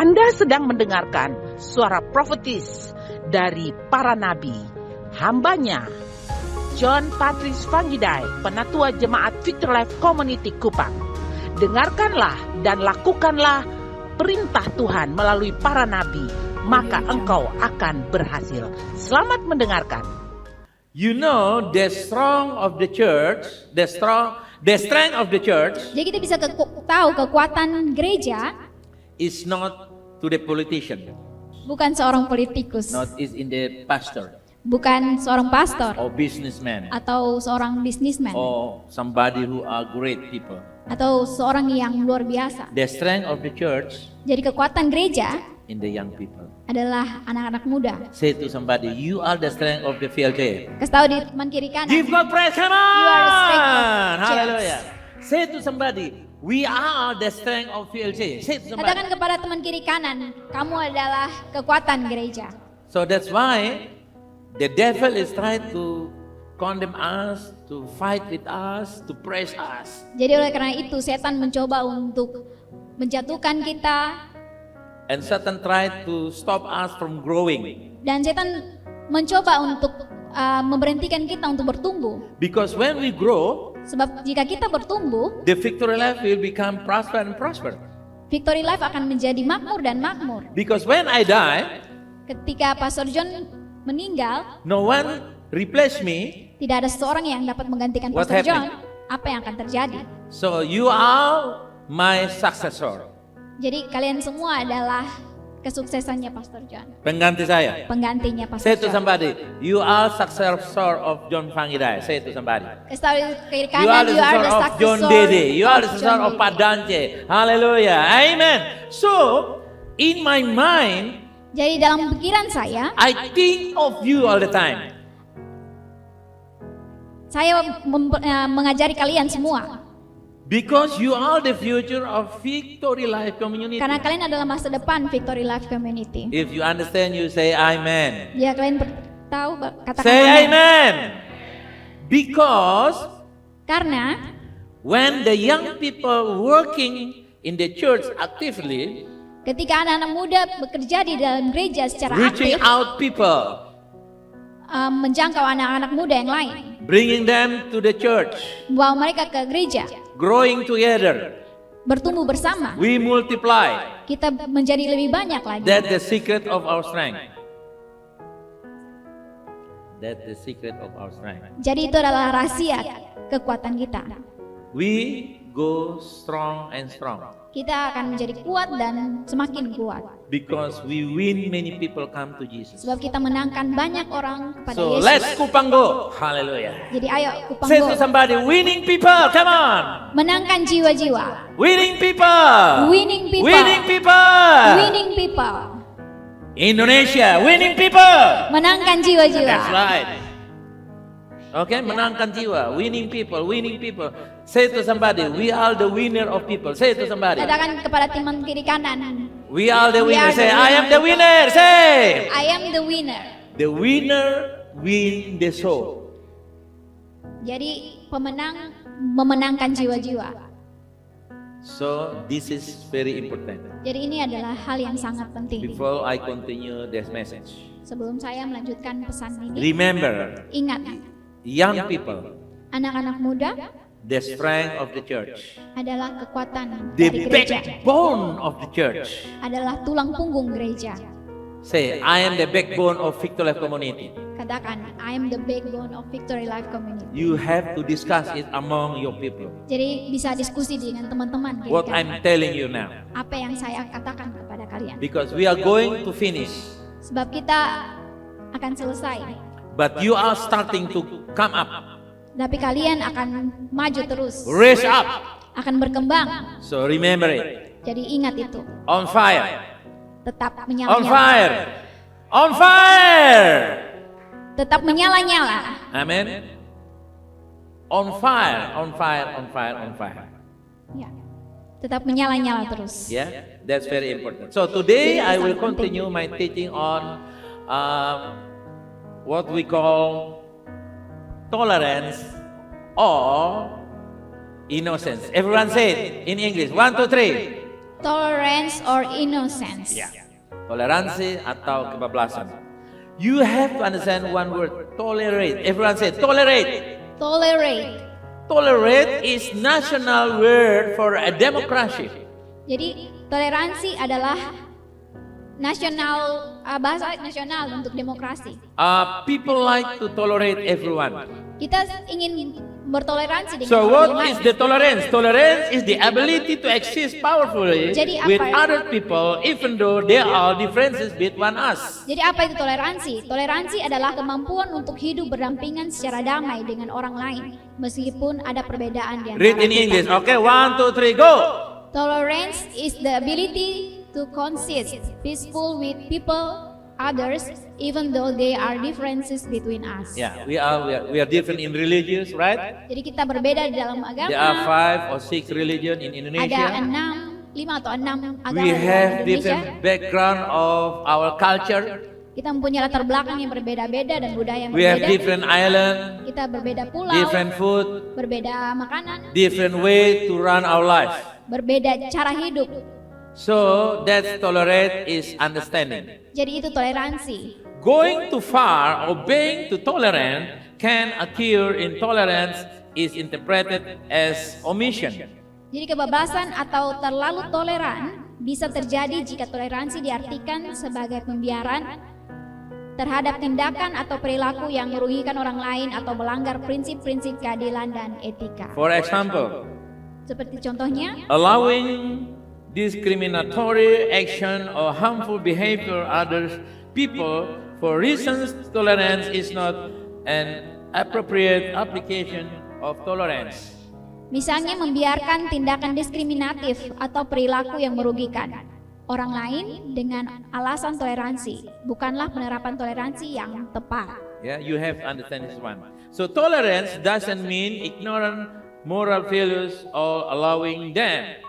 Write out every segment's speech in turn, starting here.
Anda sedang mendengarkan suara profetis dari para nabi, hambanya John Patrice Vanggidai, Penatua Jemaat Victory Life Community Kupang. Dengarkanlah dan lakukanlah perintah Tuhan melalui para nabi, maka engkau akan berhasil. Selamat mendengarkan. You know the strength of the church, the strength of the church Jadi kita bisa tahu kekuatan gereja is not to the politician, bukan seorang politikus, not is in the pastor bukan seorang pastor or businessman atau seorang bisnismen or somebody who are great people. atau seorang yang luar biasa. The strength of the church Jadi kekuatan gereja in the young people. adalah anak-anak muda. Say to somebody, you are the strength of the VLJ. Kasih tahu di teman kiri kanan. Give God praise, come You are the strength of on! church. Hallelujah. Say to somebody, we are the strength of VLJ. Say to somebody. Katakan kepada teman kiri kanan, kamu adalah kekuatan gereja. So that's why the devil is trying to condemn us, to fight with us, to praise us. Jadi oleh karena itu setan mencoba untuk menjatuhkan kita And Satan tried to stop us from growing. dan setan mencoba untuk memberhentikan kita untuk bertumbuh. Because when we grow, Sebab jika kita bertumbuh, the victory life will become prosper and prosper. Victory Life akan menjadi makmur dan makmur. Because when I die, Ketika Pastor John meninggal, no one replace me. tidak ada seorang yang dapat menggantikan What Pastor John. happened? Apa yang akan terjadi? So you are my successor. Jadi kalian semua adalah kesuksesannya Pastor John, Pengganti saya. penggantinya Say Pastor to John. somebody, you are successor of John Vanggidai. Say to somebody. Kasih tahu kiri You are kanan, the you are the successor of John successor Dede. You are the of successor John of Pak Dede. Dance. Hallelujah. Amen. So, in my mind, Jadi dalam pikiran saya I think of you all the time. mengajari kalian semua. Because you are the future of Victory Life Community. Karena kalian adalah masa depan Victory Life Community. If you understand, you say amen. Jika kalian tahu, katakan Say amin. amen. Because Karena when the young people working in the church actively, ketika anak-anak muda bekerja di dalam gereja secara reaching aktif, out people, menjangkau anak-anak muda yang lain, bringing them to the church, membawa mereka ke gereja, growing together, bertumbuh bersama, we multiply. kita menjadi lebih banyak lagi. That's the secret of our strength. That's the secret of our strength. Jadi itu adalah rahasia kekuatan kita. We go strong and strong Kita akan menjadi kuat dan semakin kuat. because we win many people come to Jesus. Sebab kita menangkan banyak orang kepada So Yesus. let's Kupang go. Hallelujah. Jadi ayo Say to Kupanggo, somebody, winning people, come on. menangkan jiwa-jiwa. Winning people. Winning people. Winning people. Winning people. Indonesia, winning people. Menangkan jiwa-jiwa. That's right. Okay, menangkan jiwa, winning people, winning people. Say to somebody, we are the winner of people. Say to somebody, Katakan kepada teman kiri kanan, we are the We winner. are Say, the I am the winner. Say, I am the winner. the winner win the soul. Jadi pemenang memenangkan jiwa-jiwa. So this is very important. Jadi ini adalah hal yang sangat penting. Before I continue this message, Sebelum saya melanjutkan pesan ini, remember, ingat, young people, anak-anak muda the strength of the church, adalah kekuatan the dari gereja, backbone of the church. adalah tulang punggung gereja. Say, I am the backbone of Victory Life Community. Katakan, I am the backbone of Victory Life Community. You have to discuss it among your people. Jadi bisa diskusi dengan teman-teman kiri What kanan. I'm telling you now. Apa yang saya katakan kepada kalian. Because we are going to finish. Sebab kita akan selesai. But you are starting to come up. Tapi kalian akan maju terus. Raise up. Akan berkembang. So remember it. Jadi ingat itu. On fire. Tetap On menyala-nyala. fire. On fire. Tetap menyala-nyala. Amen. On fire. On fire. On fire. On fire. Ya. Tetap menyala-nyala terus. Yeah, that's very important. So today I will continue my teaching on what we call tolerance or innocence. Everyone say it in English. 1, 2, 3. tolerance or innocence. Ya. Toleransi atau kebablasan. You have to understand one word, tolerate. Everyone say tolerate. Tolerate. Tolerate is national word for a democracy. Jadi toleransi adalah bahasa nasional untuk demokrasi. People like to tolerate everyone. Kita ingin bertoleransi dengan So orang what lain. is the tolerance? Tolerance is the ability to exist powerfully Jadi apa with itu? other people even though there are differences between us. Jadi apa itu toleransi? Toleransi adalah kemampuan untuk hidup berdampingan secara damai dengan orang lain meskipun ada perbedaan di antara Read in kita. English. Okay, 1, 2, 3, go. Tolerance is the ability to coexist peaceful with people, others, even though there are differences between us. Yeah, we are different in religions, right? Jadi kita berbeda di dalam There are agama. 5 or 6 religion in Ada Indonesia. 5 atau 6 agama We di have Indonesia. different background of our culture. Kita mempunyai latar belakang yang berbeda-beda dan budaya yang We have berbeda. different island, Kita berbeda pulau, different food, berbeda makanan, different way to run our life. berbeda cara hidup. So that's tolerate is understanding. Jadi itu toleransi. Going too far, obeying to tolerant can occur. Intolerance is interpreted as omission. Jadi kebablasan atau terlalu toleran bisa terjadi jika toleransi diartikan sebagai pembiaran terhadap tindakan atau perilaku yang merugikan orang lain atau melanggar prinsip-prinsip keadilan dan etika. For example, Seperti contohnya, allowing discriminatory action or harmful behavior others people for reasons tolerance is not an appropriate application of tolerance. misalnya membiarkan tindakan diskriminatif atau perilaku yang merugikan orang lain dengan alasan toleransi, bukanlah penerapan toleransi yang tepat. Yeah, you have to understand this one. So tolerance doesn't mean ignorant moral values or allowing them.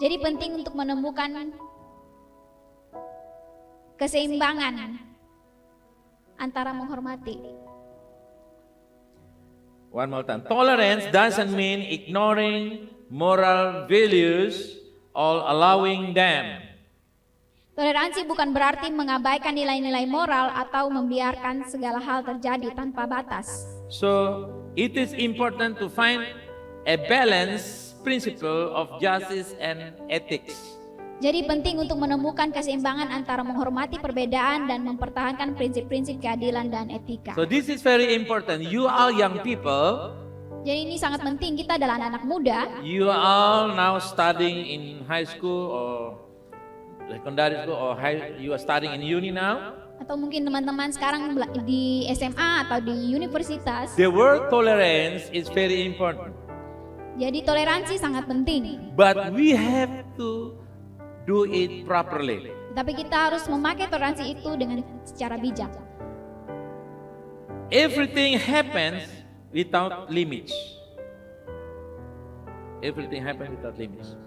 Jadi penting untuk menemukan keseimbangan antara menghormati. One more time. Tolerance doesn't mean ignoring moral values or allowing them. Toleransi bukan berarti mengabaikan nilai-nilai moral atau membiarkan segala hal terjadi tanpa batas. So it is important to find a balanced principle of justice and ethics. Jadi penting untuk menemukan keseimbangan antara menghormati perbedaan dan mempertahankan prinsip-prinsip keadilan dan etika. So this is very important. You are young people. Jadi ini sangat penting, kita adalah anak-anak muda. You are now studying in high school or secondary school or you are studying in uni now. Atau mungkin teman-teman sekarang di SMA atau di universitas. The word tolerance is very important. Jadi toleransi sangat penting. But we have to do it properly. Tapi kita harus memakai toleransi itu dengan secara bijak. Everything happens without limits. Everything happens without limits.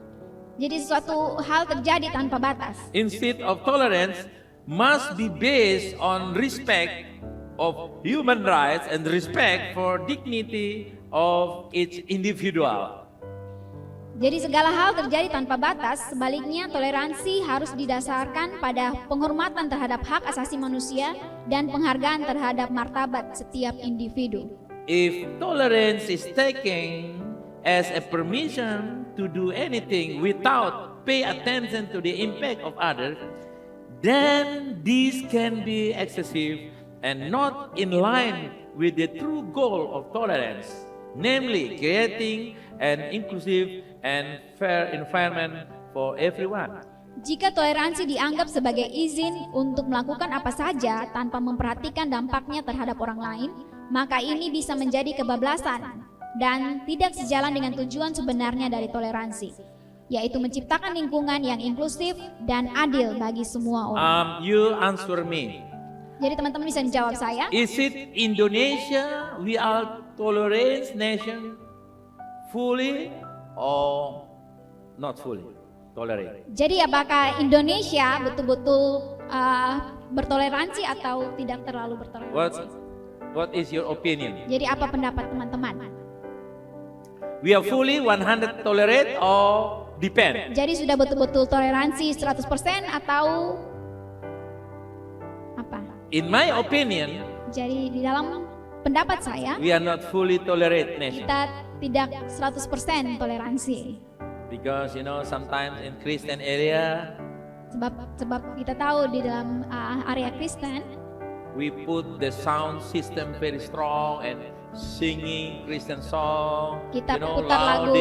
Jadi sesuatu hal terjadi tanpa batas. Instead of tolerance must be based on respect of human rights and respect for dignity of each individual. Jadi segala hal terjadi tanpa batas, sebaliknya toleransi harus didasarkan pada penghormatan terhadap hak asasi manusia dan penghargaan terhadap martabat setiap individu. If tolerance is taken as a permission to do anything without pay attention to the impact of others, then this can be excessive and not in line with the true goal of tolerance, namely creating an inclusive and fair environment for everyone. Jika toleransi dianggap sebagai izin untuk melakukan apa saja tanpa memperhatikan dampaknya terhadap orang lain, maka ini bisa menjadi kebablasan dan tidak sejalan dengan tujuan sebenarnya dari toleransi, yaitu menciptakan lingkungan yang inklusif dan adil bagi semua orang. You answer me. Jadi teman-teman bisa menjawab saya. Is it Indonesia we are tolerance nation fully or not fully tolerate? Jadi apakah Indonesia betul-betul bertoleransi atau tidak terlalu bertoleransi? What is your opinion? Jadi apa pendapat teman-teman? We are fully 100 tolerate or depend. Jadi sudah betul-betul toleransi 100% atau apa? In my opinion, Jadi di dalam pendapat saya, we are not fully tolerant nation. kita tidak 100% toleransi. Because sometimes in Christian area, Sebab kita tahu di dalam area Kristen, we put the sound system very strong and singing Christian song. Kita putar lagu,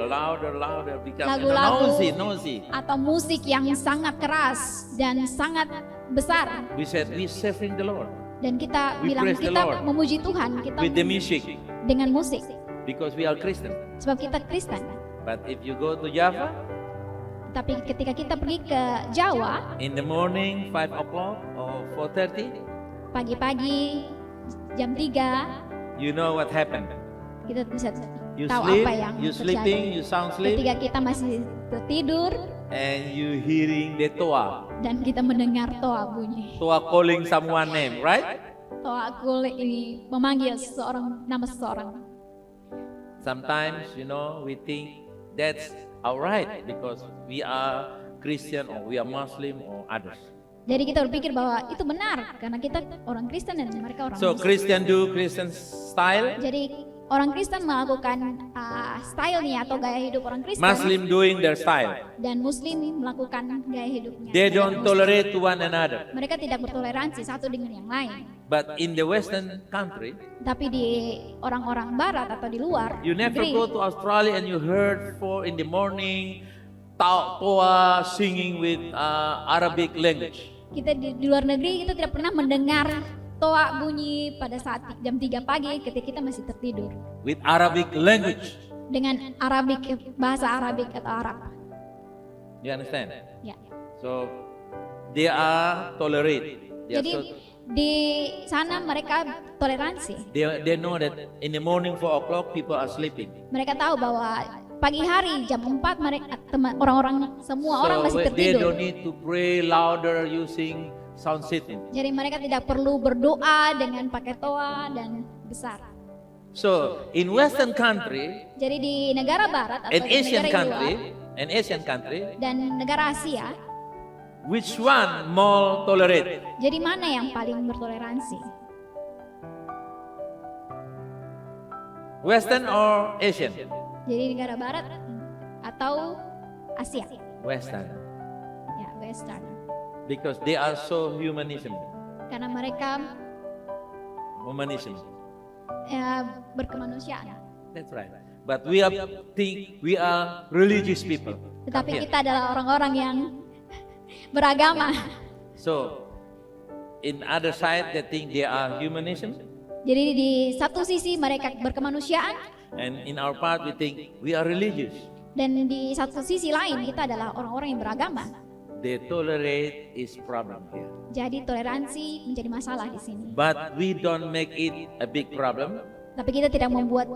louder, because lagu-lagu noisy. atau musik yang sangat keras dan sangat besar. We said we serving the Lord Dan kita We bilang praise the kita Lord memuji Tuhan, kita with the music dengan musik. because we are Christian. Sebab kita Kristen. But if you go to Java Tapi ketika kita pergi ke Jawa, in the morning 5 o'clock or 4:30, pagi-pagi jam 3, you know what happened. kita bisa You tahu sleep, apa yang you sleeping, terjadi. you sound sleep, Ketika kita masih tertidur and you hearing the toa. dan kita mendengar toa bunyi. Toa calling someone name, right? Toa kulit ini memanggil nama seseorang. Sometimes, we think that's alright because we are Christian or we are Muslim or others. Jadi kita berpikir bahwa itu benar karena kita orang Kristen dan mereka orang So Muslim. Christian do Christian style, Jadi orang Kristen melakukan stylenya atau gaya hidup orang Kristen, Muslim doing their style. dan Muslim melakukan gaya hidupnya. They don't tolerate to one another. Mereka tidak bertoleransi satu dengan yang lain. But in the Western country, Tapi di orang-orang Barat atau di luar you never negeri, go to Australia and you heard 4 in the morning toa singing with Arabic language. kita di luar negeri kita tidak pernah mendengar toa bunyi pada saat jam 3 pagi ketika kita masih tertidur With Arabic language. dengan bahasa Arabik atau Arab. You understand? Ya. So they are tolerate. They, are Jadi so- di sana mereka toleransi. they know that in the morning 4 o'clock people are sleeping. Mereka tahu bahwa pagi hari jam 4 mereka orang-orang semua orang masih they tertidur. don't need to pray louder using sound system. Jadi mereka tidak perlu berdoa dengan pakai toa dan besar. So in Western country, Jadi di negara Barat atau an di Asian negara country, luar an Asian country, dan negara Asia, which one more tolerate? jadi mana yang paling bertoleransi? Western or Asian? Jadi negara Barat atau Asia? Western. Ya, Western. Because they are so humanism. Karena mereka Humanism. berkemanusiaan. That's right. But we are religious people. Tetapi Come here. kita adalah orang-orang yang beragama. So in other side they think they are humanism, Jadi di satu sisi mereka berkemanusiaan and in our part we think we are religious. dan di satu sisi lain kita adalah orang-orang yang beragama. They tolerate is problem here. Jadi toleransi menjadi masalah di sini. But we don't make it a big problem. Tapi kita tidak membuat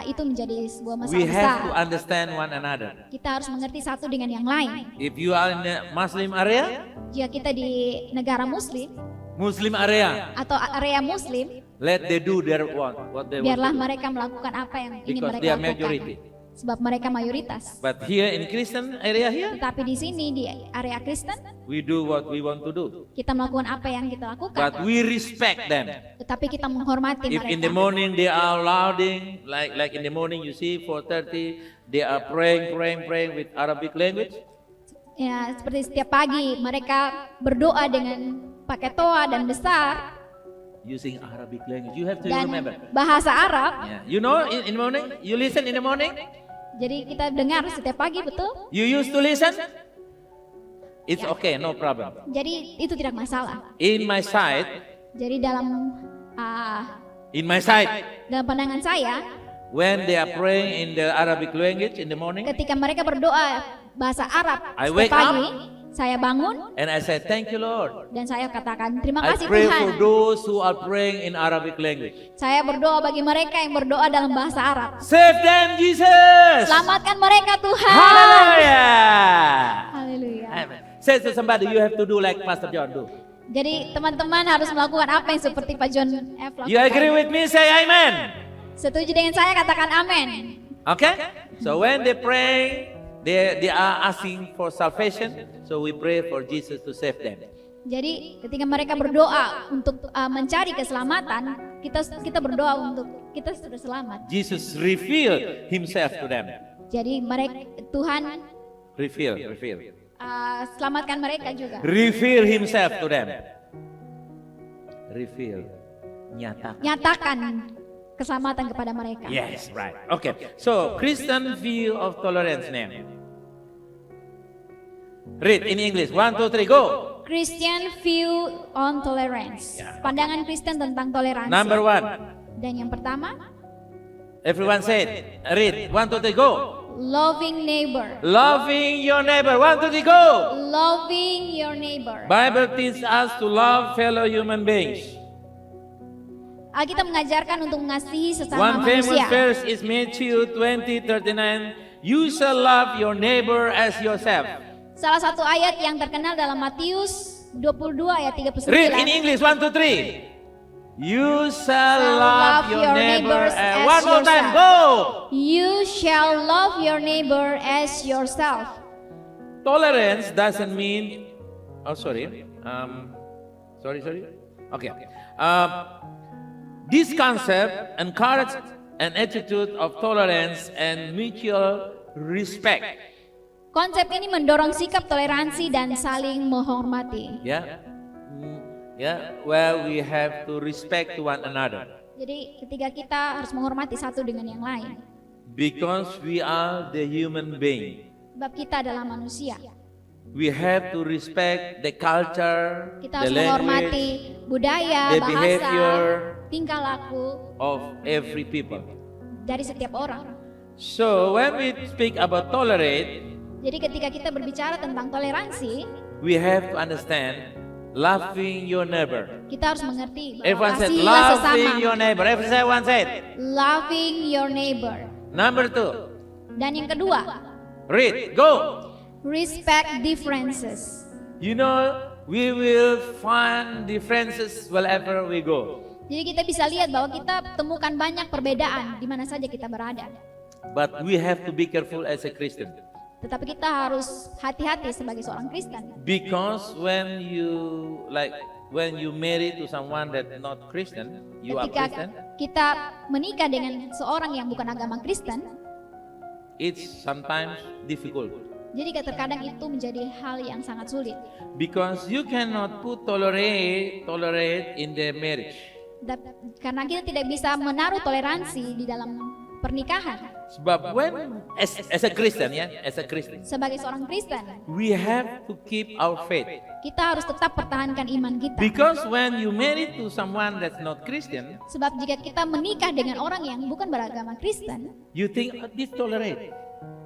itu menjadi sebuah masalah We besar. have to understand one another. Kita harus mengerti satu dengan yang lain. If you are in the Muslim area, Jika kita di negara Muslim Muslim area, atau area Muslim, let they do their what they want. biarlah mereka melakukan apa yang ingin Because mereka they are lakukan. majority. Sebab mereka mayoritas. But here in Christian area here, Tetapi di sini di area Kristen we do what we want to do. kita melakukan apa yang kita lakukan. But we respect them. Tetapi kita menghormati If in the mereka. morning they are louding, like in the morning you see 4:30, they are praying with Arabic language. Ya, seperti setiap pagi mereka berdoa dengan pakai toa dan besar Using Arabic language, you have to dan remember. bahasa Arab. Yeah. You know, in the morning, you listen in the morning. Jadi kita dengar setiap pagi, betul? You used to listen. It's okay, no problem. Jadi itu tidak masalah. In my side, Jadi dalam dalam pandangan saya, when they are praying in the Arabic language in the morning, ketika mereka berdoa bahasa Arab I setiap wake pagi, up. saya bangun and I say, "Thank you, Lord." dan saya katakan terima I kasih pray Tuhan. for those who are praying in Arabic language. Saya berdoa bagi mereka yang berdoa dalam bahasa Arab. Save them, Jesus. Selamatkan mereka Tuhan. Hallelujah. Haleluya. Amen. Say to somebody, you have to do like Pastor John do. Jadi teman-teman harus melakukan apa yang seperti Pak John F. lakukan. You agree with me? Say amen. Setuju dengan saya, katakan amin. Okay? So when they pray They are asking for salvation, so we pray for Jesus to save them. Jadi ketika mereka berdoa untuk mencari keselamatan, kita berdoa untuk kita sudah selamat. Jesus revealed himself to them. Jadi Tuhan Reveal. selamatkan mereka juga. Reveal himself to them. Reveal. Nyatakan keselamatan kepada mereka. Yes, right. Okay. So, Christian view of tolerance now. Read in English. 1, 2, 3, go. Christian view on tolerance. Pandangan Kristen tentang toleransi. Number 1. Dan yang pertama, Everyone said. Read. 1, 2, 3, go. loving neighbor. Loving your neighbor. 1, 2, 3, go. Loving your neighbor. Bible teaches us to love fellow human beings. Alkitab mengajarkan untuk mengasihi One sesama famous manusia. verse is Matthew 20:39. You shall love your neighbor as yourself. Salah satu ayat yang terkenal dalam Matius 22 ayat 39. Read in English. 1, 2, 3. You shall love your neighbor as one more time. Go. You shall love your neighbor as yourself. Tolerance doesn't mean. Oh, sorry. Sorry. Okay. This concept encourages an attitude of tolerance and mutual respect. Konsep ini mendorong sikap toleransi dan saling menghormati. Where we have to respect one another. Jadi ketika kita harus menghormati satu dengan yang lain. Because we are the human being. Sebab kita adalah manusia. We have to respect the culture, Kita the harus menghormati language budaya, the bahasa, behavior tingkah laku of every people. dari setiap orang. So when we speak about tolerate, Jadi ketika kita berbicara tentang toleransi, we have to understand loving your neighbor. kita harus mengerti bahwa Everyone said kasihilah loving sesama. your neighbor. Everyone said. Loving your neighbor. Number 2. Dan yang kedua, Read. Go. respect differences. You know, we will find differences wherever we go. Jadi kita bisa lihat bahwa kita temukan banyak perbedaan di mana saja kita berada. But we have to be careful as a Christian. Tetapi kita harus hati-hati sebagai seorang Kristen. Because when you marry to someone that not Christian, you are Ketika Christian, kita menikah dengan seorang yang bukan agama Kristen, it's sometimes difficult. jadi terkadang itu menjadi hal yang sangat sulit. Because you cannot put tolerate in the marriage. Karena kita tidak bisa menaruh toleransi di dalam pernikahan. Sebab when as a Christian, as a Christian, Sebagai seorang Kristen, we have to keep our faith. kita harus tetap pertahankan iman kita. Because when you marry to someone that's not Christian, Sebab jika kita menikah dengan orang yang bukan beragama Kristen, you think this tolerate,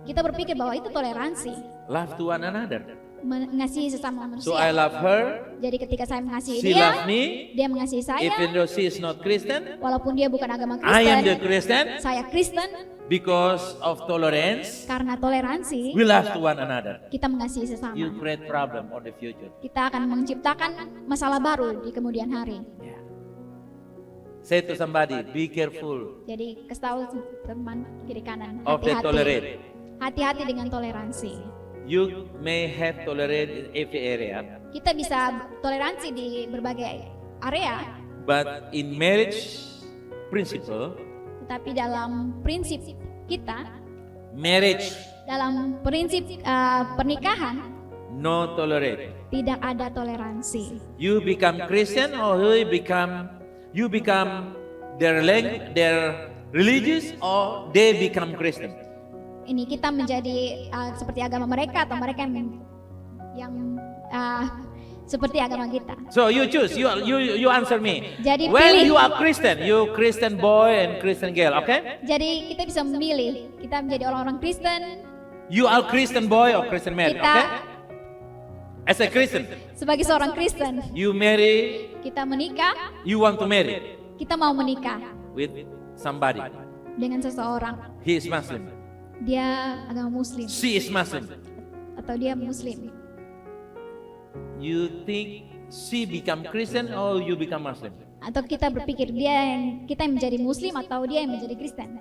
kita berpikir bahwa itu toleransi, love to one another. mengasihi sesama So I manusia. love her, Jadi ketika saya mengasihi she dia, love me, dia mengasihi saya, even though she is not Christian, walaupun dia bukan agama I am the Kristen, Christian. saya Kristen. Because of tolerance, Karena toleransi, we love to one another. kita mengasihi sesama. You create problem on the future. Kita akan menciptakan masalah baru di kemudian hari. Say to somebody, be careful Jadi kasih tahu teman kiri kanan, of the tolerate. hati-hati dengan toleransi. You may have tolerate in every area, Kita bisa toleransi di berbagai area, but in marriage principle, tetapi dalam prinsip kita, marriage dalam prinsip pernikahan, no tolerate. tidak ada toleransi. You become Christian or you become their religious or they become Christian. Ini kita menjadi seperti agama mereka atau mereka yang seperti agama kita. So you choose. You answer me. Jadi When pilih. you are Christian, you Christian boy and Christian girl, okay? Jadi kita bisa memilih, kita menjadi orang-orang Kristen, You are Christian boy or Christian man, kita okay? As a Christian, sebagai seorang Kristen, you marry, kita menikah, you want to marry kita mau menikah with somebody. dengan seseorang. He is Muslim. Dia agama Muslim She is Muslim. atau dia Muslim. You think she become Christian or you become Muslim? Atau kita berpikir kita yang menjadi Muslim atau dia yang menjadi Kristen.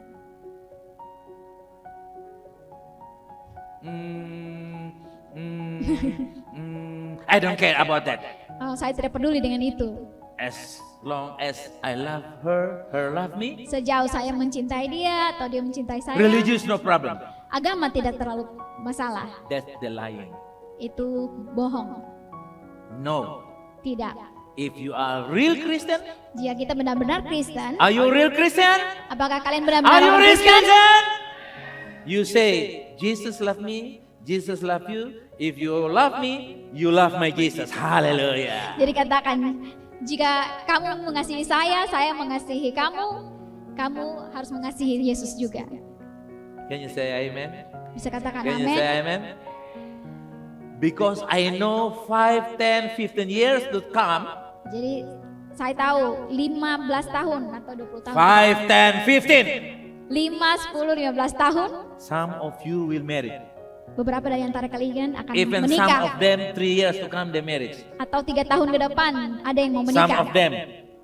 I don't care about that. Oh, saya tidak peduli dengan itu. As long as I love her, her love me. Sejauh saya mencintai dia atau dia mencintai saya, Religious no problem. agama tidak terlalu masalah. That's the lying. Itu bohong. No. Tidak. If you are real Christian, Jika kita benar-benar Kristen, are you real Christian? apakah kalian Are benar-benar you orang real Kristen? Christian? You say, Jesus love me, Jesus love you. If you love me, you love my Jesus. Hallelujah. Jadi katakan, jika kamu mengasihi saya mengasihi kamu, kamu harus mengasihi Yesus juga. Can you say amen? Bisa katakan Can you say amin. amen? Because I know 5, 10, 15 years to come. Jadi saya tahu 15 tahun atau 20 tahun. 5, 10, 15. 5, 10, 15 tahun. Some of you will marry. Beberapa dari antara kalian akan Even some menikah. of them 3 years to come they married. Atau 3 tahun ke depan ada yang mau Some menikah. of them,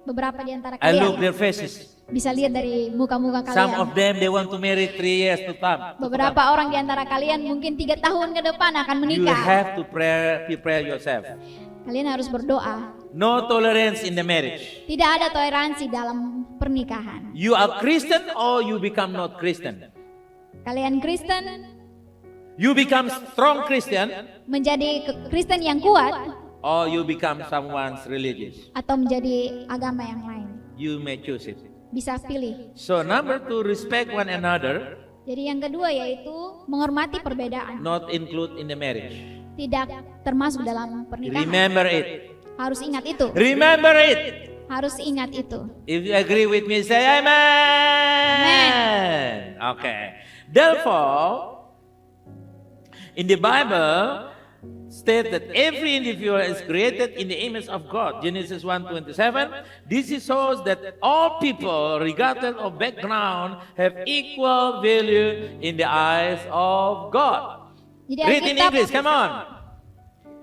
Beberapa di antara I look kalian their faces. bisa lihat dari muka-muka Some kalian. of them they want to marry 3 years to come. Beberapa orang di antara kalian mungkin 3 tahun ke depan akan You menikah. have to prepare yourself. Kalian harus berdoa. No tolerance in the marriage. Tidak ada toleransi dalam pernikahan. You are Christian or you become not Christian. Kalian Kristen You become strong Christian menjadi Kristen yang kuat or you become someone's religious. atau menjadi agama yang lain. You may choose it. Bisa pilih. So number 2, respect one another, Jadi yang kedua yaitu menghormati perbedaan. not include in the marriage. Tidak termasuk dalam pernikahan. Remember it. Harus ingat itu. Remember it. Harus ingat itu. If you agree with me, say amen. Okay. Therefore, in the Bible, state that every individual is created in the image of God. Genesis 1:27. This shows that all people, regardless of background, have equal value in the eyes of God. Jadi Read in English, come on.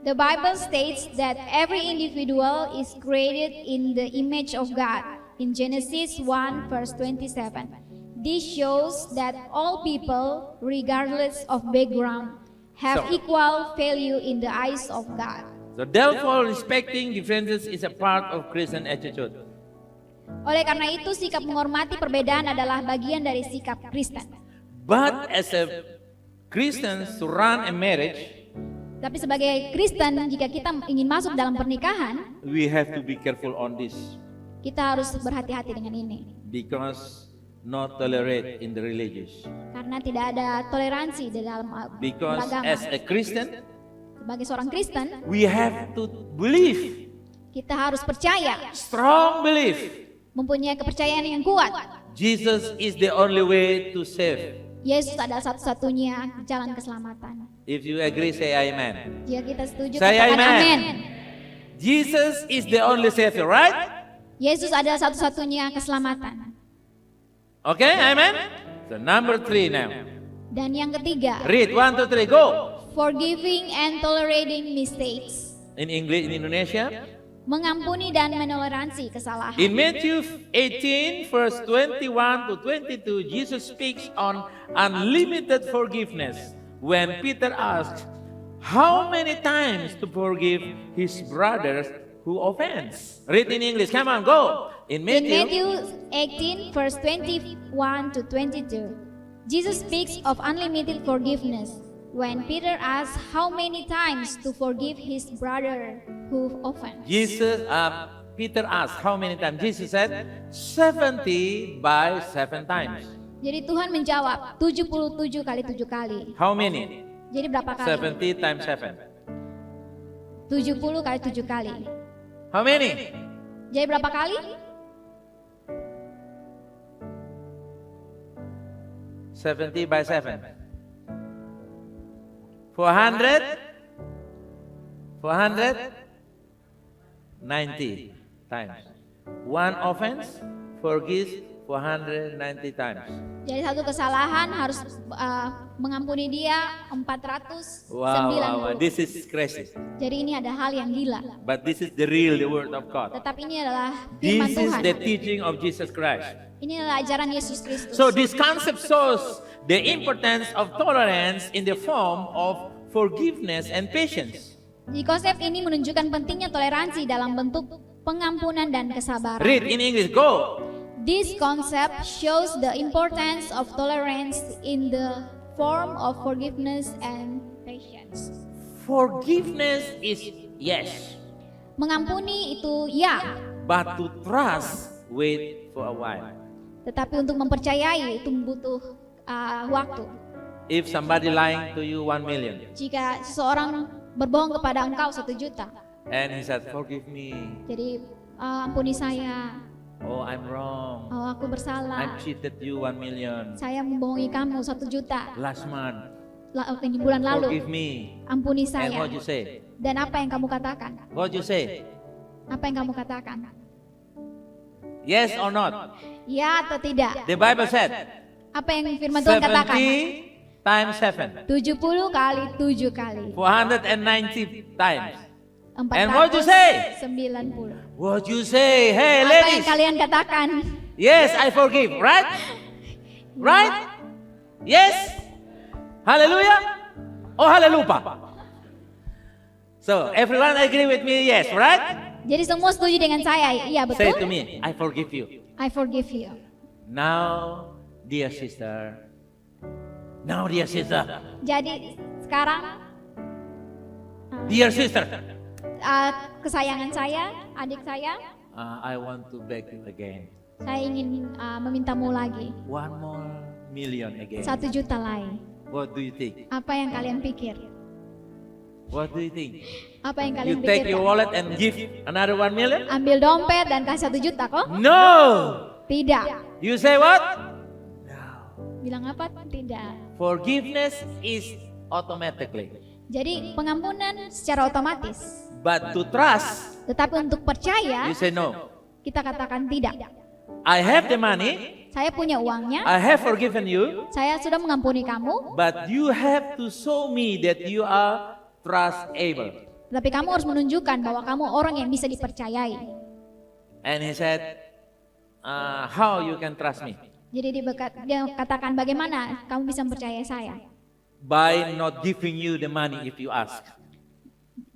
The Bible states that every individual is created in the image of God in Genesis 1 verse 27. This shows that all people, regardless of background, have So- equal value in the eyes of God. So therefore, respecting differences is a part of Christian attitude. Oleh karena itu, sikap menghormati perbedaan adalah bagian dari sikap Kristen. But as a Christians to run a marriage, Tapi sebagai Kristen, jika kita ingin masuk dalam pernikahan, we have to be careful on this kita harus berhati-hati dengan ini. because not tolerate in the religious. Karena tidak ada toleransi di dalam Because beragama. as a Christian, Sebagai seorang Kristen, we have to believe, kita harus percaya, strong belief. mempunyai kepercayaan yang kuat. Jesus is the only way to save. Yesus adalah satu-satunya jalan keselamatan. If you agree, say amen. Jika kita setuju, Say katakan amen. amin. Jesus is the only savior, right? Yesus adalah satu-satunya keselamatan. Okay, amen? So number 3 now. Dan yang ketiga, Read 1, 2, 3, go. forgiving and tolerating mistakes. In English, in Indonesia. Mengampuni dan menoleransi kesalahan. In Matthew 18, verse 21 to 22, Jesus speaks on unlimited forgiveness when Peter asks, how many times to forgive his brothers who offense? Read in English, come on, go. In In Matthew, Matthew 18, verse 21 to 22, Jesus speaks of unlimited forgiveness when Peter asks how many times to forgive his brother who offends. Peter asked, how many times? Jesus said, 70 by 7 times. Jadi Tuhan menjawab 77 kali 7 kali. How many? Jadi berapa kali? 70 times 7. 70 kali 7 kali. How many? Jadi berapa kali? 70 by 7. 400? 490 times. One offense forgives 490 times. Jadi satu kesalahan harus mengampuni dia 490. Wow, this is crazy. Jadi ini ada hal yang gila. But this is the real, the word of God. Tetapi ini adalah firman This is Tuhan. the teaching of Jesus Christ. Ini adalah ajaran Yesus Kristus. So this concept shows the importance of tolerance in the form of forgiveness and patience. Jadi konsep ini menunjukkan pentingnya toleransi dalam bentuk pengampunan dan kesabaran. Read in English, go. This concept shows the importance of tolerance in the form of forgiveness and patience. Forgiveness is yes, Mengampuni itu ya, but to trust, wait for a while. tetapi untuk mempercayai itu butuh waktu. If somebody lying to you 1 million, Jika seseorang berbohong kepada engkau 1 juta, and he said, forgive me, jadi ampuni saya, oh I'm wrong, oh aku I bersalah, cheated you 1 million saya membohongi kamu 1 juta last month, di bulan lalu, forgive me. ampuni And saya. what you say? Dan apa yang kamu katakan? What you say? Apa yang kamu katakan? Yes or not? Ya atau tidak? The Bible said Apa yang firman Tuhan katakan? 70 times 7, 70 kali 7 kali 490 times. And what you say? 490. What you say? Hey Apa yang ladies, kalian katakan? yes I forgive, right? Right? Yes? Hallelujah? Oh hallelujah. So everyone agree with me, yes, right? Jadi semua setuju dengan saya? Iya Say to betul. me, I forgive you. I forgive you. Now, dear sister. Now, dear sister. Jadi sekarang Dear sister. kesayangan saya, adik saya, I want to beg you again. saya ingin memintamu lagi 1 more million again. 1 juta lain. What do you think? Apa yang kalian pikir? What do you think? Apa yang You kalian take your pikirkan? wallet and give another 1 million? Ambil dompet dan kasih 1 juta kok? No! Tidak. You say what? Bilang apa? Tidak. Forgiveness is automatically. Jadi pengampunan secara otomatis. But to trust, Tetapi untuk percaya, you say no. kita katakan tidak. I have the money, Saya punya uangnya, I have forgiven you, saya sudah mengampuni kamu, but you have to show me that you are trustable. tapi kamu harus menunjukkan bahwa kamu orang yang bisa dipercayai. And he said, how you can trust me? Jadi dia katakan bagaimana kamu bisa mempercayai saya? By not giving you the money if you ask.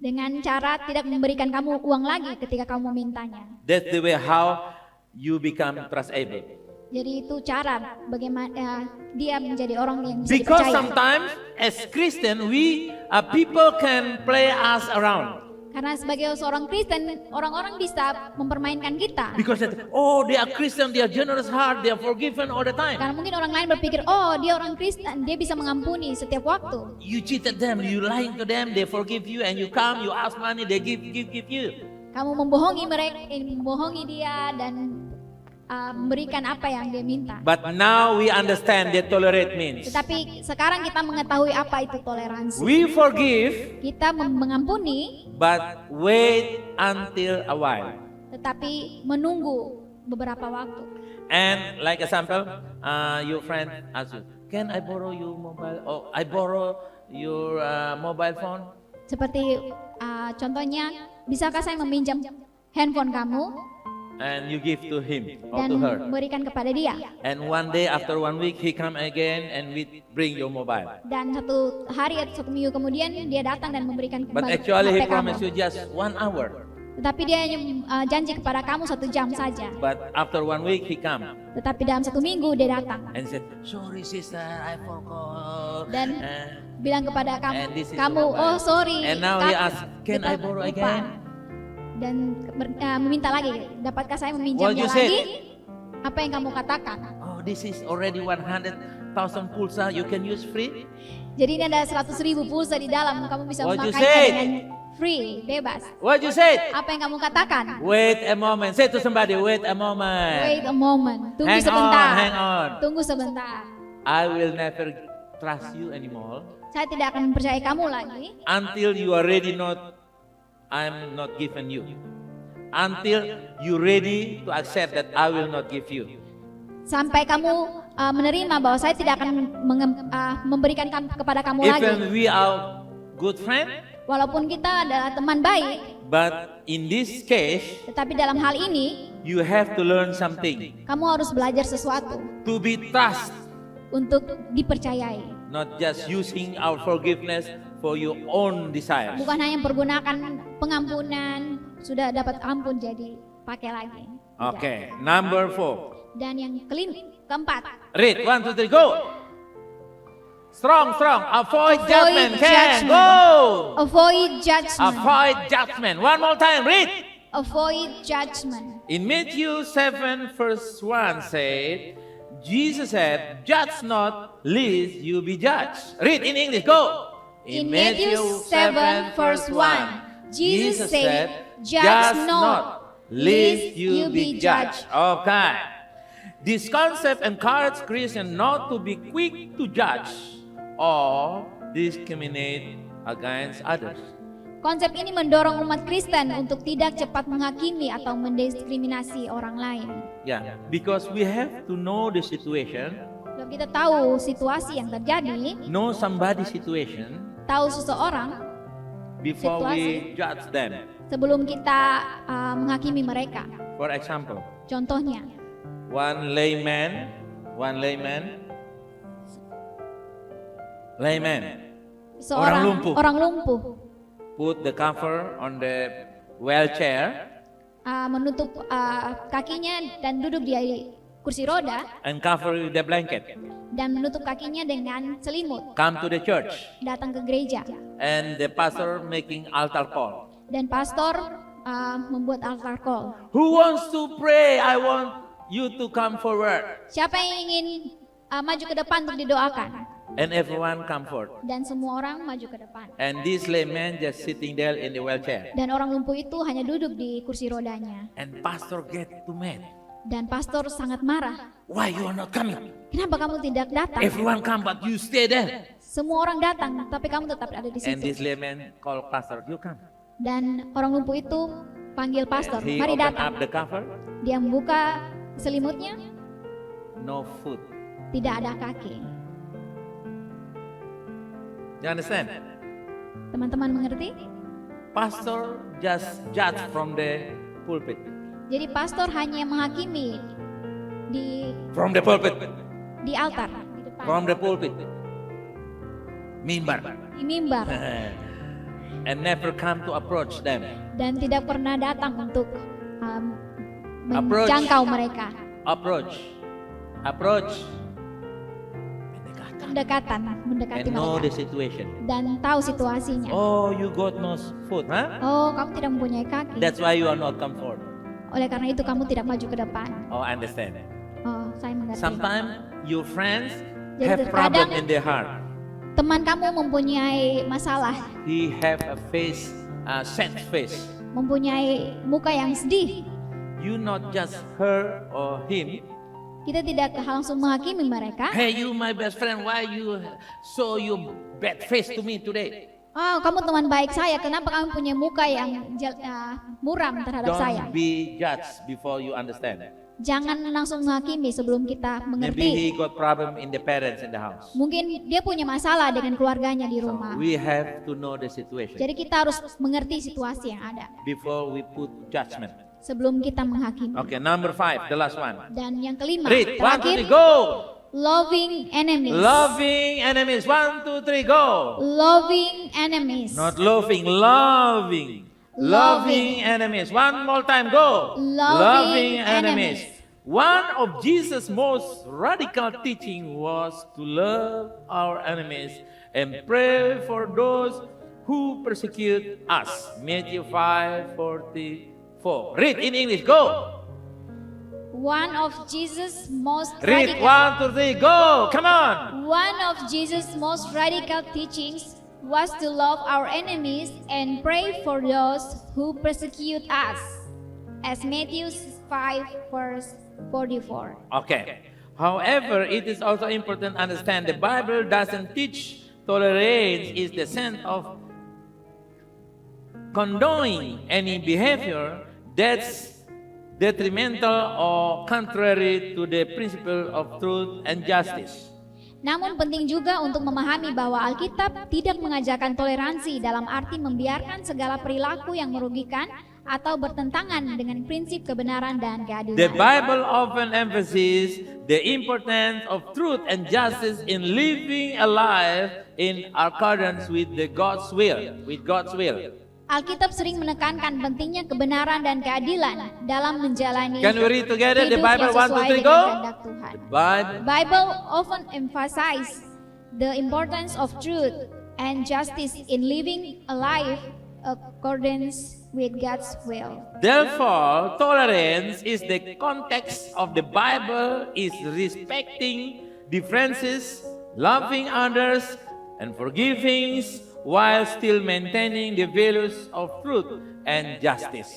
Dengan cara tidak memberikan kamu uang lagi ketika kamu memintanya. That's the way how you become trustable. Jadi itu cara bagaimana dia menjadi orang yang bisa Because dipercaya. sometimes as Christian, people can play us around. Karena sebagai seorang Kristen, orang-orang bisa mempermainkan kita. Because they are Christian, they are generous heart, they are forgiven all the time. Karena mungkin orang lain berpikir, oh dia orang Kristen, dia bisa mengampuni setiap waktu. You cheated them, you lying to them, they forgive you, and you come, you ask money, they give you. Kamu membohongi mereka, membohongi dia dan memberikan apa yang dia minta. But now we understand that tolerate means Tetapi sekarang kita mengetahui apa itu toleransi. we forgive, Kita mengampuni, but wait until a while. tetapi menunggu beberapa waktu. And like example, your friend asks you, can I borrow your mobile? Or I borrow your mobile phone? Seperti contohnya, bisakah saya meminjam handphone kamu And you give to him or dan to her. berikan kepada dia? And one day after 1 week he come again and we bring your mobile. Dan 1 hari atau 1 minggu kemudian dia datang dan memberikan But kembali actually he HP promised kamu. you just 1 hour. Tetapi dia hanya janji kepada kamu 1 jam saja. But after 1 week he come Tetapi dalam 1 minggu dia datang and said, sorry sister, I forgot. dan bilang kepada and this is kamu, your mobile. oh sorry. And now he asks, can I kita borrow lupa." again? Dan meminta lagi, dapatkah saya What meminjamnya you lagi? said? Apa yang kamu katakan? Oh, this is already 100,000 pulsa you can use free. Jadi ini ada 100.000 pulsa di dalam, kamu bisa What you memakainya said? dengan free, bebas. What you said? Apa yang kamu katakan? Wait a moment. Say to somebody, wait a moment. Wait a moment, tunggu Hang sebentar. on, hang on. Tunggu sebentar. I will never trust you anymore Saya tidak akan mempercayai kamu lagi until you are ready I'm not giving you. Until you ready to accept that I will not give you. sampai kamu menerima bahwa saya tidak akan memberikan kepada kamu lagi. Even we are good friend, Walaupun kita adalah teman baik, but in this case, tetapi dalam hal ini you have to learn something. kamu harus belajar sesuatu To be trust, untuk dipercayai. not just using our forgiveness for your own desires. Bukan hanya pergunakan pengampunan, sudah dapat ampun jadi pakai lagi. Tidak. Okay, number 4. Dan yang keempat, Read, 1, 2, 3, go. Strong, strong. Avoid judgment. Can judgment. go. Avoid judgment. Avoid judgment. One more time. Read. Avoid judgment. In Matthew 7, verse 1 said, Jesus said, "Judge not, lest you be judged." Read in English. Go. In Matthew 7, verse 1, Jesus said, "Judge not, lest you be judged." Okay. This concept encourages Christians not to be quick to judge or discriminate against others. Konsep ini mendorong umat Kristen untuk tidak cepat menghakimi atau mendiskriminasi orang lain. Yeah, because we have to know the situation, Kalau kita tahu situasi yang terjadi, know somebody's situation tahu seseorang before we Situasi. judge them. sebelum kita menghakimi mereka. For example, Contohnya, one layman, seorang lumpuh. orang lumpuh put the cover on the wheelchair menutup kakinya dan duduk di kursi roda and cover with the blanket. dan menutup kakinya dengan selimut. Come to the church Datang ke gereja and the pastor making altar call. dan pastor membuat altar call. Who wants to pray? I want you to come forward. Siapa yang ingin maju ke depan untuk didoakan? And everyone come forward. Dan semua orang maju ke depan. And this layman just sitting there in the wheelchair. Dan orang lumpuh itu hanya duduk di kursi rodanya. And pastor get too mad. Dan pastor sangat marah. Why you are not coming? Kenapa kamu tidak datang? Everyone come but you stay there. Semua orang datang, tapi kamu tetap ada di And this situ. layman call pastor, you come. Dan orang lumpuh itu panggil pastor, He mari open datang. up the cover. Dia membuka selimutnya, No food. tidak ada kaki. You understand? Teman-teman mengerti? Pastor just judge from the pulpit. Jadi pastor hanya menghakimi di From the pulpit. altar, di depan, From the pulpit. Mimbar. di mimbar, And never come to approach them. dan tidak pernah datang untuk Approach. menjangkau mereka. Approach. Mendekati And know the mereka situation. dan tahu situasinya. Oh, you got no food, huh? Oh, kamu tidak mempunyai kaki. That's why you are not come forward. Oleh karena itu kamu tidak maju ke depan. Oh, I understand. Oh, saya mengerti. Sometimes your friends Jadi have problem terkadang- in their heart. Teman kamu mempunyai masalah, He have a face, sad face. mempunyai muka yang sedih. You not just her or him. Kita tidak langsung menghakimi mereka. Hey, you my best friend, why you show your bad face to me today? Oh, kamu teman baik saya. Kenapa kamu punya muka yang muram terhadap saya? Don't be judged before you understand. Jangan langsung menghakimi sebelum kita Maybe he mengerti. got problem in the parents in the house. Mungkin dia punya masalah dengan keluarganya di rumah. We have to know the situation Jadi kita harus mengerti situasi yang ada before we put judgment. sebelum kita menghakimi. Okay, number 5, the last one. Dan yang kelima, Read, 1, 2, 3, terakhir, go. loving enemies. Loving enemies, 1, 2, 3, go. Loving enemies. Not loving, loving. Loving enemies. One more time, go. Loving enemies. One of Jesus' most radical teaching was to love our enemies and pray for those who persecute us. Matthew 5:44. Read in English, go. One of Jesus' most Read, radical 1, 2, 3, go. Come on. One of Jesus' most radical teachings was to love our enemies and pray for those who persecute us, as Matthew 5 verse 44. Okay. However, it is also important to understand the Bible doesn't teach tolerance is the sense of condoning any behavior that's detrimental or contrary to the principle of truth and justice. Namun penting juga untuk memahami bahwa Alkitab tidak mengajarkan toleransi dalam arti membiarkan segala perilaku yang merugikan atau bertentangan dengan prinsip kebenaran dan The keadilan. Bible often emphasizes the importance of truth and justice in living a life in accordance with God's will. Alkitab sering menekankan pentingnya kebenaran dan keadilan dalam menjalani Can we read together the hidup Bible? yang 1, 2, sesuai 3, dengan go. kehendak Tuhan. Bible. Bible often emphasizes the importance of truth and justice in living a life accordance with God's will. Therefore, tolerance is the context of the Bible is respecting differences, loving others, and forgiving while still maintaining the values of truth and justice.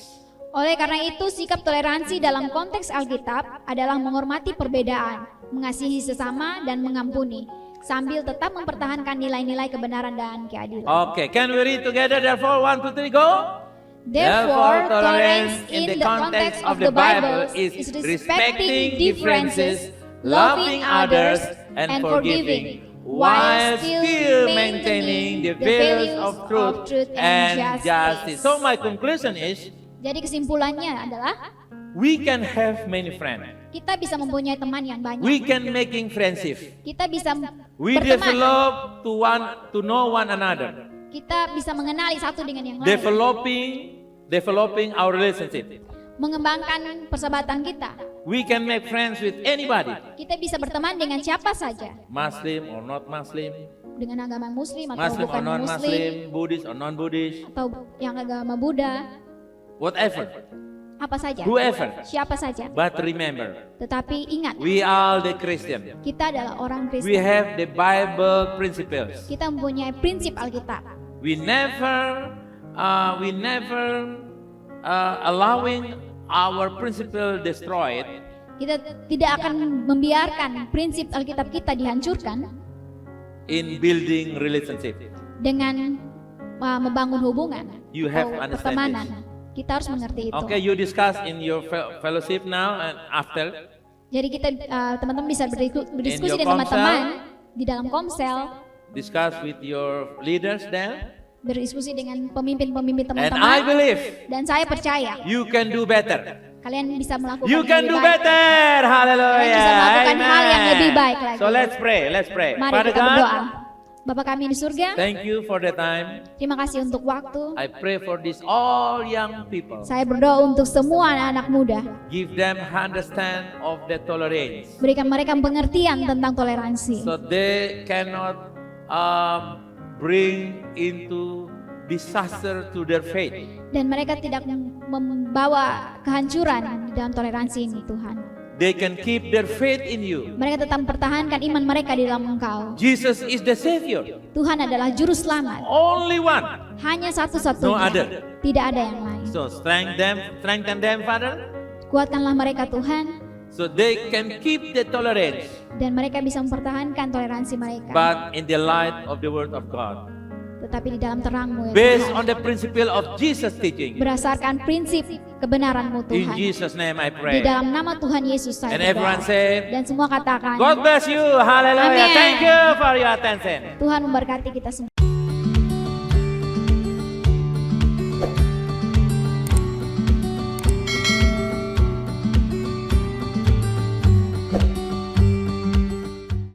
Oleh karena itu, sikap toleransi dalam konteks Alkitab adalah menghormati perbedaan, mengasihi sesama, dan mengampuni, sambil tetap mempertahankan nilai-nilai kebenaran dan keadilan. Okay, can we read together? Therefore, 1, 2, 3, go. Therefore, tolerance in the context of the Bible is respecting differences, loving others, and forgiving, while still maintaining the values of truth and justice. So my conclusion is, Jadi kesimpulannya adalah we can have many friends. kita bisa mempunyai teman yang banyak. We can making friendship. Kita bisa We berteman. develop to know one another. Kita bisa mengenali satu dengan yang lain. Developing our relationship. Mengembangkan persahabatan kita. We can make friends with anybody. Kita bisa berteman dengan siapa saja. Muslim or not Muslim. Dengan agama Muslim atau Muslim or bukan Muslim. non-Muslim. Buddhist or non-Buddhist. Atau yang agama Buddha. Whatever. Apa saja. Whoever. Siapa saja. But remember, Tetapi ingat, we are the Christian. kita adalah orang We Kristen. have the Bible principles. Kita mempunyai prinsip Alkitab. We never allowing our principle destroyed Kita tidak akan membiarkan prinsip Alkitab kita dihancurkan in building relationship. dengan membangun hubungan You have atau understand pertemanan. Kita harus mengerti itu. Okay, you discuss in your fellowship now and after. Jadi kita teman-teman bisa berdiskusi your dengan komsel. teman-teman di dalam komsel, Discuss with your leaders there. berdiskusi dengan pemimpin-pemimpin And I teman-teman. believe Dan saya percaya you can do better. kalian bisa melakukan You yang can lebih do baik. better. Hallelujah. Kalian bisa melakukan hal yang Amen. lebih baik lagi. So let's pray. Let's pray. Mari Father kita berdoa. God, Bapa kami di surga, thank you for the time. terima kasih untuk waktu. I pray for this all young people. Saya berdoa untuk semua anak-anak muda. Give them understand of the tolerance, Berikan mereka pengertian tentang toleransi. so they cannot bring into disaster to their faith. Dan mereka tidak membawa kehancuran di dalam toleransi ini, Tuhan. They can keep their faith in you. Mereka tetap mempertahankan iman mereka di dalam Engkau. Jesus is the Savior. Tuhan adalah juru selamat. Only one. Hanya No satu-satunya. other. Tidak ada yang lain. So strengthen them, Father, Kuatkanlah mereka, Tuhan, so they can keep the tolerance, dan mereka bisa mempertahankan toleransi mereka. but in the light of the Word of God. Tetapi di dalam terang-Mu, ya Based Tuhan. on the principle of Jesus' teaching. Berdasarkan prinsip kebenaran-Mu, In Tuhan. Jesus' name I Di pray. dalam nama Tuhan Yesus saya And everyone berdoa. say, Dan semua katakan, God bless you. Hallelujah. Amen. Thank you for your attention. Tuhan memberkati kita semua.